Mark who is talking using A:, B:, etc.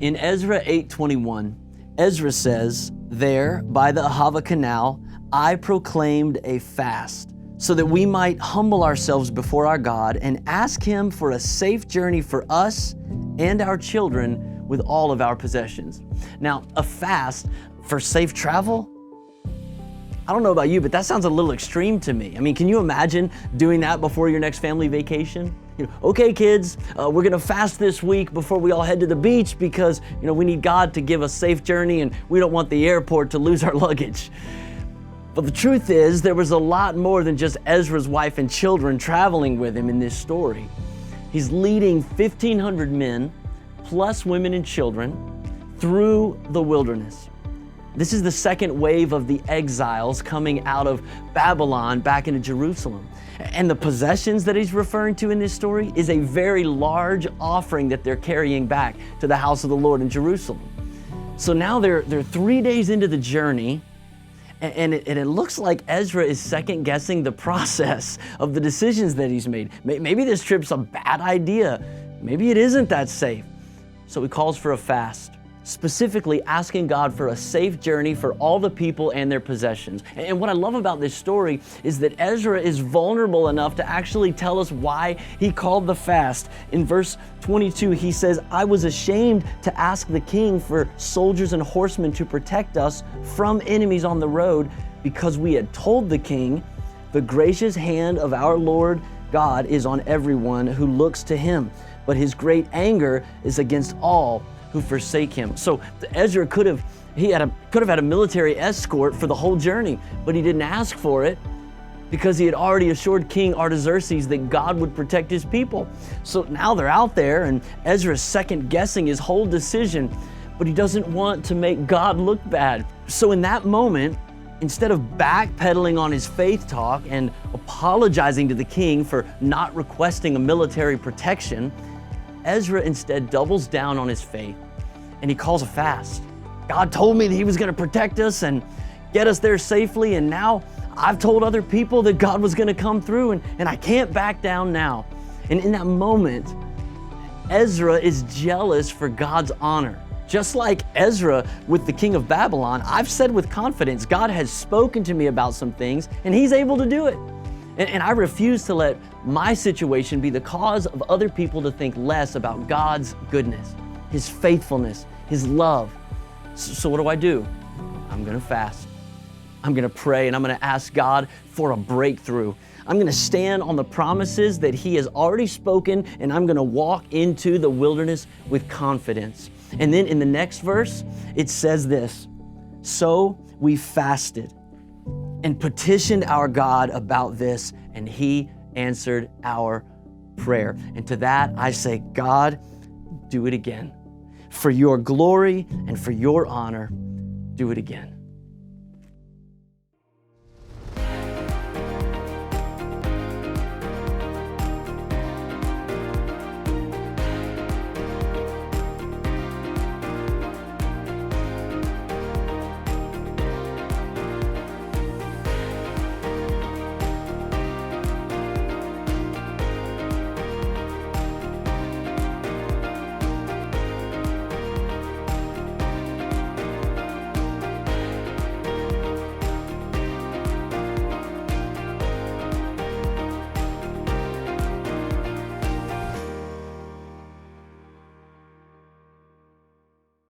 A: In Ezra 8:21, Ezra says, "There, by the Ahava Canal, I proclaimed a fast, so that we might humble ourselves before our God and ask Him for a safe journey for us and our children with all of our possessions." Now, a fast for safe travel? I don't know about you, but that sounds a little extreme to me. I mean, can you imagine doing that before your next family vacation? Okay, kids, we're gonna fast this week before we all head to the beach because, we need God to give us safe journey and we don't want the airport to lose our luggage. But the truth is, there was a lot more than just Ezra's wife and children traveling with him in this story. He's leading 1,500 men, plus women and children, through the wilderness. This is the second wave of the exiles coming out of Babylon back into Jerusalem. And the possessions that he's referring to in this story is a very large offering that they're carrying back to the house of the Lord in Jerusalem. So now they're 3 days into the journey, and it looks like Ezra is second guessing the process of the decisions that he's made. Maybe this trip's a bad idea. Maybe it isn't that safe. So he calls for a fast, specifically asking God for a safe journey for all the people and their possessions. And what I love about this story is that Ezra is vulnerable enough to actually tell us why he called the fast. In verse 22, he says, "I was ashamed to ask the king for soldiers and horsemen to protect us from enemies on the road, because we had told the king, the gracious hand of our Lord God is on everyone who looks to him, but his great anger is against all who forsake him." So Ezra could have had a military escort for the whole journey, but he didn't ask for it because he had already assured King Artaxerxes that God would protect his people. So now they're out there and Ezra's second guessing his whole decision, but he doesn't want to make God look bad. So in that moment, instead of backpedaling on his faith talk and apologizing to the king for not requesting a military protection, Ezra instead doubles down on his faith and he calls a fast. God told me that He was going to protect us and get us there safely, and now I've told other people that God was going to come through, and I can't back down now. And in that moment, Ezra is jealous for God's honor. Just like Ezra with the king of Babylon, I've said with confidence, God has spoken to me about some things and He's able to do it. And I refuse to let my situation be the cause of other people to think less about God's goodness, His faithfulness, His love. So what do? I'm gonna fast. I'm gonna pray, and I'm gonna ask God for a breakthrough. I'm gonna stand on the promises that He has already spoken, and I'm gonna walk into the wilderness with confidence. And then in the next verse, it says this: "So we fasted and petitioned our God about this, and He answered our prayer." And to that I say, God, do it again. For your glory and for your honor, do it again.